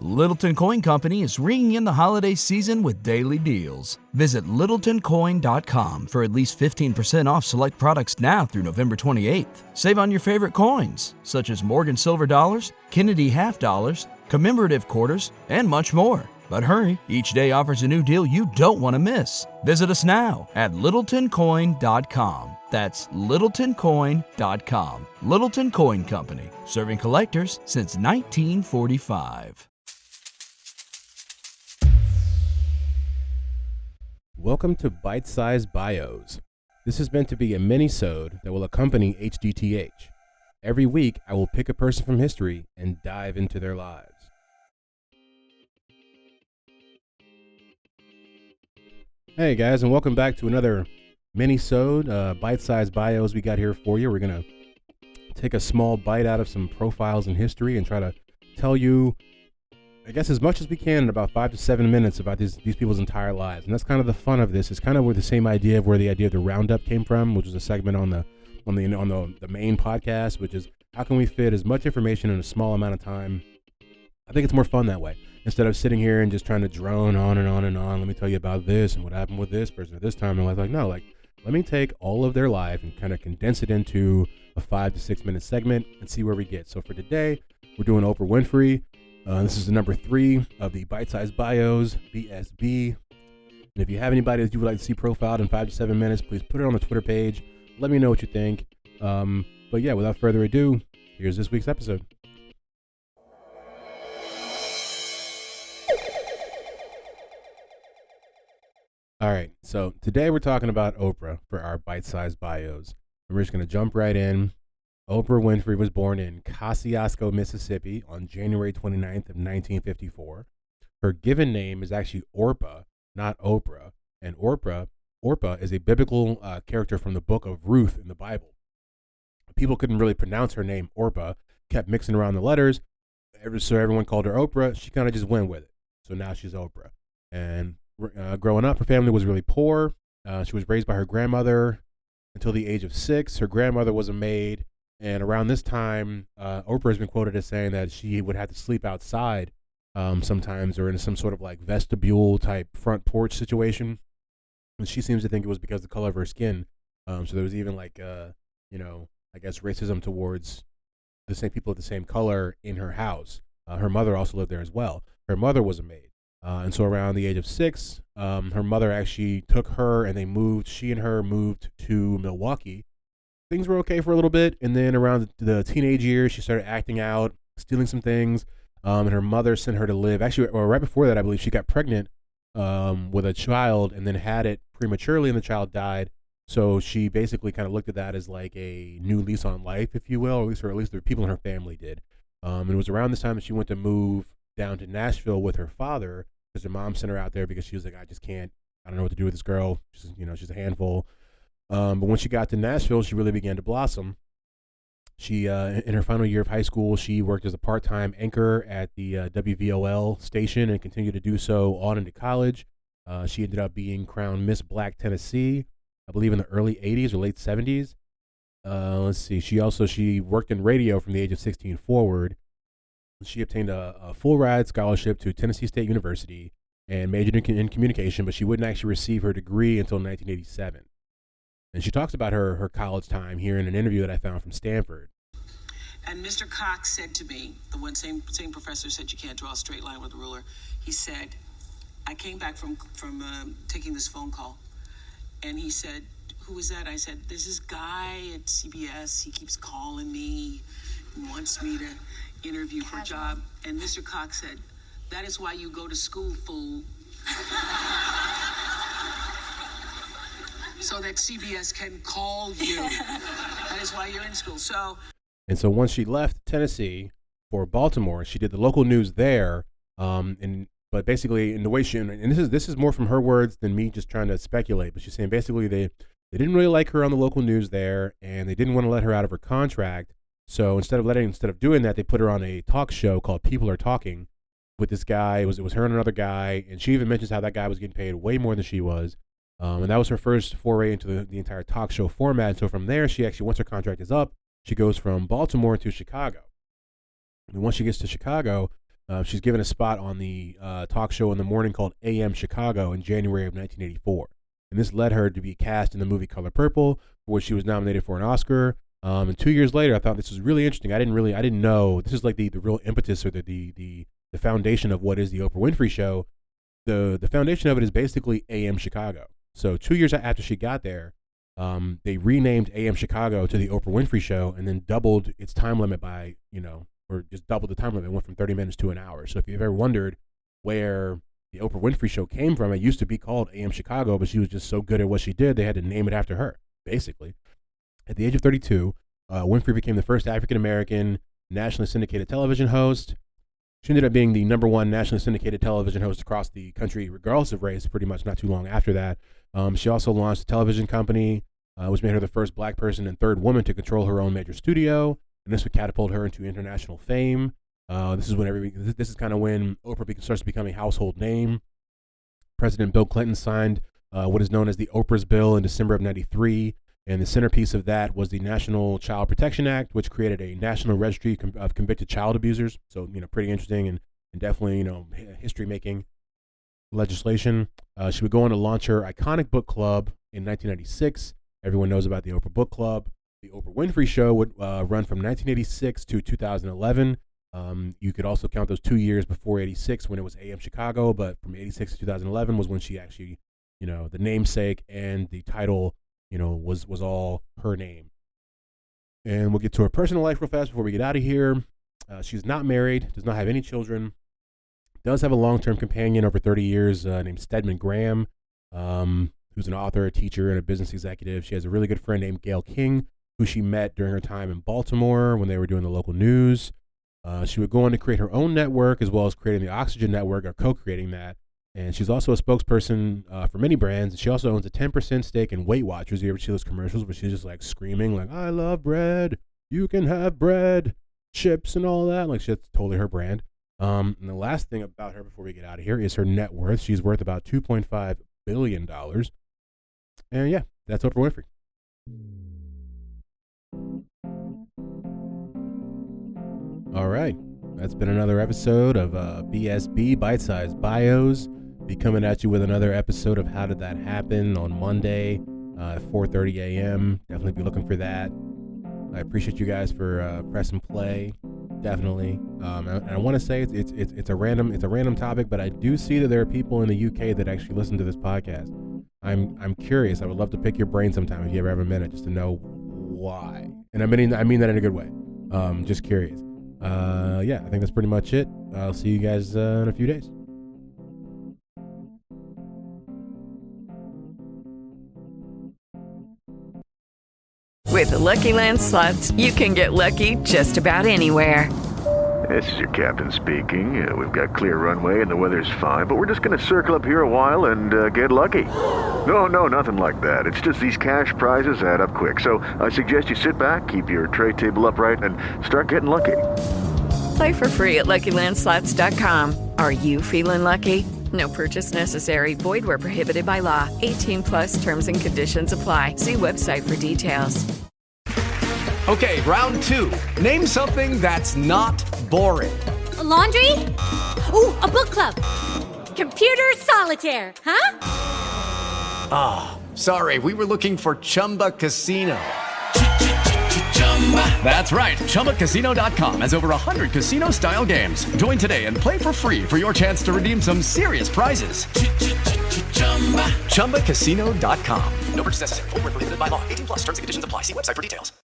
Littleton Coin Company is ringing in the holiday season with daily deals. Visit littletoncoin.com for at least 15% off select products now through November 28th. Save on your favorite coins, such as Morgan Silver Dollars, Kennedy Half Dollars, commemorative quarters, and much more. But hurry, each day offers a new deal you don't want to miss. Visit us now at littletoncoin.com. That's littletoncoin.com. Littleton Coin Company, serving collectors since 1945. Welcome to Bite-Sized Bios. This is meant to be a minisode that will accompany HDTH. Every week, I will pick a person from history and dive into their lives. Hey guys, and welcome back to another minisode, Bite-Sized Bios we got here for you. We're going to take a small bite out of some profiles in history and try to tell you, I guess, as much as we can in about 5 to 7 minutes about these people's entire lives. And that's kind of the fun of this. It's kind of where the same idea of where the idea of the roundup came from, which was a segment on the main podcast, which is how can we fit as much information in a small amount of time. I think it's more fun that way. Instead of sitting here and just trying to drone on and on and on, let me tell you about this and what happened with this person at this time. And I was like, no, let me take all of their life and kind of condense it into a 5 to 6 minute segment and see where we get. So for today, we're doing Oprah Winfrey. This is the number 3 of the Bite-Sized Bios, BSB. And if you have anybody that you would like to see profiled in 5 to 7 minutes, please put it on the Twitter page. Let me know what you think. But yeah, without further ado, here's this week's episode. All right, so today we're talking about Oprah for our Bite-Sized Bios. And we're just going to jump right in. Oprah Winfrey was born in Kosciuszko, Mississippi on January 29th of 1954. Her given name is actually Orpah, not Oprah. And Orpah is a biblical character from the book of Ruth in the Bible. People couldn't really pronounce her name, Orpah, kept mixing around the letters. So everyone called her Oprah. She kind of just went with it. So now she's Oprah. And growing up, her family was really poor. She was raised by her grandmother until the age of 6. Her grandmother was a maid. And around this time, Oprah has been quoted as saying that she would have to sleep outside sometimes or in some sort of like vestibule type front porch situation. And she seems to think it was because of the color of her skin. So there was even like, I guess racism towards the same people of the same color in her house. Her mother also lived there as well. Her mother was a maid. And so around the age of 6, her mother actually took her and she and her moved to Milwaukee. Things were okay for a little bit, and then around the teenage years, she started acting out, stealing some things, and her mother sent her to live. Actually, or right before that, I believe she got pregnant with a child and then had it prematurely, and the child died. So she basically kind of looked at that as like a new lease on life, if you will, or at least the people in her family did. And it was around this time that she went to move down to Nashville with her father because her mom sent her out there because she was like, I don't know what to do with this girl. She's a handful. But when she got to Nashville, she really began to blossom. She, in her final year of high school, she worked as a part-time anchor at the WVOL station and continued to do so on into college. She ended up being crowned Miss Black Tennessee, I believe in the early 80s or late 70s. Let's see. She worked in radio from the age of 16 forward. She obtained a full-ride scholarship to Tennessee State University and majored in communication, but she wouldn't actually receive her degree until 1987. And she talks about her college time here in an interview that I found from Stanford. And Mr. Cox said to me, the same professor said you can't draw a straight line with a ruler. He said, I came back from taking this phone call, and he said, who is that? I said, there's this guy at CBS. He keeps calling me and wants me to interview for a job. And Mr. Cox said, that is why you go to school, fool. So that CBS can call you. That is why you're in school. And so once she left Tennessee for Baltimore, she did the local news there. But basically, in the way and this is more from her words than me just trying to speculate. But she's saying basically they didn't really like her on the local news there, and they didn't want to let her out of her contract. So instead of doing that, they put her on a talk show called People Are Talking with this guy. It was her and another guy, and she even mentions how that guy was getting paid way more than she was. And that was her first foray into the entire talk show format. And so from there, she actually, once her contract is up, she goes from Baltimore to Chicago. And once she gets to Chicago, She's given a spot on the talk show in the morning called AM Chicago in January of 1984. And this led her to be cast in the movie Color Purple, for which she was nominated for an Oscar. And 2 years later, I thought this was really interesting. I didn't know this is like the real impetus or the foundation of what is the Oprah Winfrey Show. The foundation of it is basically AM Chicago. So 2 years after she got there, they renamed AM Chicago to the Oprah Winfrey Show, and then doubled its time limit by, or just doubled the time limit. It went from 30 minutes to an hour. So if you've ever wondered where the Oprah Winfrey Show came from, it used to be called AM Chicago, but she was just so good at what she did, they had to name it after her, basically. At the age of 32, Winfrey became the first African-American nationally syndicated television host. She ended up being the number one nationally syndicated television host across the country, regardless of race, pretty much not too long after that. She also launched a television company, which made her the first black person and third woman to control her own major studio. And this would catapult her into international fame. This is kind of when Oprah starts to become a household name. President Bill Clinton signed what is known as the Oprah's Bill in December of '93, and the centerpiece of that was the National Child Protection Act, which created a national registry of convicted child abusers. So, pretty interesting and definitely, history-making legislation. She would go on to launch her iconic book club in 1996. Everyone knows about the Oprah Book Club. The Oprah Winfrey Show would run from 1986 to 2011. You could also count those 2 years before 86 when it was AM Chicago, but from 86 to 2011 was when she actually, the namesake and the title, was all her name. And we'll get to her personal life real fast before we get out of here. She's not married, does not have any children, does have a long-term companion over 30 years named Stedman Graham, who's an author, a teacher, and a business executive. She has a really good friend named Gayle King, who she met during her time in Baltimore when they were doing the local news. She would go on to create her own network as well as creating the Oxygen Network, or co-creating that. And she's also a spokesperson for many brands. She also owns a 10% stake in Weight Watchers. You ever see those commercials where she's just like screaming, like, I love bread. You can have bread, chips, and all that. Like, that's totally her brand. And the last thing about her before we get out of here is her net worth. She's worth about $2.5 billion. And yeah, that's Oprah Winfrey. All right. That's been another episode of BSB, Bite-Sized Bios. Be coming at you with another episode of How Did That Happen on Monday at 4:30 a.m. Definitely be looking for that. I appreciate you guys for pressing play. Definitely. And I want to say it's a random topic, but I do see that there are people in the UK that actually listen to this podcast. I'm curious. I would love to pick your brain sometime if you ever have a minute, just to know why. And I mean that in a good way. Just curious. Yeah, I think that's pretty much it. I'll see you guys in a few days. With the Lucky Land Slots, you can get lucky just about anywhere. This is your captain speaking. We've got clear runway and the weather's fine, but we're just going to circle up here a while and get lucky. No, nothing like that. It's just these cash prizes add up quick. So I suggest you sit back, keep your tray table upright, and start getting lucky. Play for free at LuckyLandSlots.com. Are you feeling lucky? No purchase necessary. Void where prohibited by law. 18+ terms and conditions apply. See website for details. Okay, round two. Name something that's not boring. A laundry? Ooh, a book club. Computer solitaire, huh? Ah, sorry, we were looking for Chumba Casino. That's right, ChumbaCasino.com has over 100 casino-style games. Join today and play for free for your chance to redeem some serious prizes. ChumbaCasino.com. No purchase necessary. Void where prohibited by law. 18+ terms and conditions apply. See website for details.